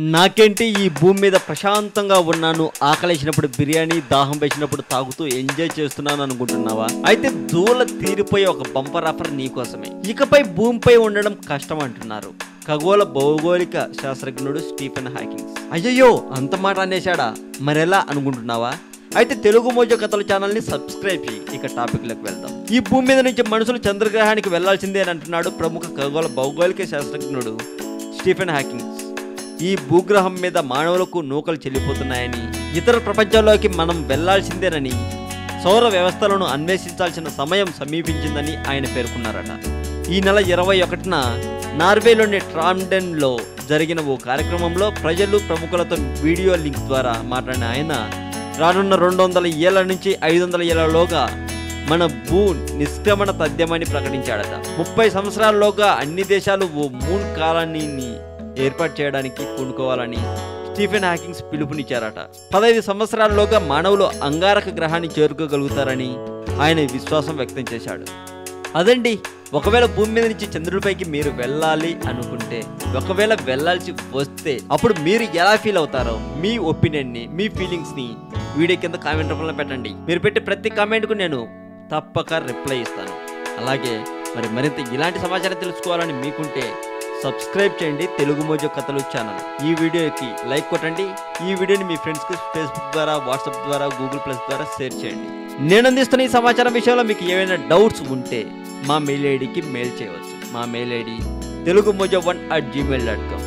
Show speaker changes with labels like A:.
A: నాకేంటి ఈ భూమి మీద ప్రశాంతంగా ఉన్నాను, ఆకలేసినప్పుడు బిర్యానీ, దాహం వేసినప్పుడు తాగుతూ ఎంజాయ్ చేస్తున్నాను అనుకుంటున్నావా? అయితే దూల తీరిపోయే ఒక బంపర్ ఆఫర్ నీకోసమే. ఇకపై భూమిపై ఉండడం కష్టం అంటున్నారు ఖగోళ భౌగోళిక శాస్త్రజ్ఞుడు స్టీఫెన్ హాకింగ్స్. అయ్యయ్యో, అంత మాట అనేశాడా? మరెలా అనుకుంటున్నావా? అయితే తెలుగు మోజో కథల ఛానల్ ని సబ్స్క్రైబ్ చేయి. ఇక టాపిక్ లకు వెళ్దాం. ఈ భూమి మీద నుంచి మనుషులు చంద్రగ్రహానికి వెళ్లాల్సిందే అని అంటున్నాడు ప్రముఖ ఖగోళ భౌగోళిక శాస్త్రజ్ఞుడు స్టీఫెన్ హాకింగ్స్. ఈ భూగ్రహం మీద మానవులకు నూకలు చెల్లిపోతున్నాయని, ఇతర ప్రపంచాల్లోకి మనం వెళ్లాల్సిందేనని, సౌర వ్యవస్థలను అన్వేషించాల్సిన సమయం సమీపించిందని ఆయన పేర్కొన్నారట. ఈ నెల 21న నార్వేలోని ట్రామ్డెన్లో జరిగిన ఓ కార్యక్రమంలో ప్రజలు, ప్రముఖులతో వీడియో లింక్ ద్వారా మాట్లాడిన ఆయన రానున్న 200 ఏళ్ల నుంచి 500 ఏళ్లలోగా మన భూ నిష్క్రమణ తథ్యమని ప్రకటించాడట. 30 సంవత్సరాల్లోగా అన్ని దేశాలు ఓ మూన్ కాలనీని ఏర్పాటు చేయడానికి పూనుకోవాలని స్టీఫెన్ హాకింగ్స్ పిలుపునిచ్చారట. 15 సంవత్సరాల్లోగా మానవులు అంగారక గ్రహాన్ని చేరుకోగలుగుతారని ఆయన విశ్వాసం వ్యక్తం చేశాడు. అదండి, ఒకవేళ భూమి మీద నుంచి చంద్రుడిపైకి మీరు వెళ్ళాలి అనుకుంటే, ఒకవేళ వెళ్ళాల్సి వస్తే అప్పుడు మీరు ఎలా ఫీల్ అవుతారో మీ ఒపీనియన్ని, మీ ఫీలింగ్స్ని వీడియో కింద కామెంట్ రూపంలో పెట్టండి. మీరు పెట్టే ప్రతి కామెంట్కు నేను తప్పక రిప్లై ఇస్తాను. అలాగే మరింత ఇలాంటి సమాచారం తెలుసుకోవాలని మీకుంటే సబ్స్క్రైబ్ చేయండి తెలుగు మోజో కథలు ఛానల్. ఈ వీడియోకి లైక్ కొట్టండి. ఈ వీడియోని మీ ఫ్రెండ్స్కి ఫేస్బుక్ ద్వారా, వాట్సాప్ ద్వారా, గూగుల్ ప్లస్ ద్వారా షేర్ చేయండి. నేను అందిస్తున్న ఈ సమాచారం విషయంలో మీకు ఏమైనా డౌట్స్ ఉంటే మా మెయిల్ ఐడికి మెయిల్ చేయవచ్చు. మా మెయిల్ ఐడి telugumojo1@gmail.com.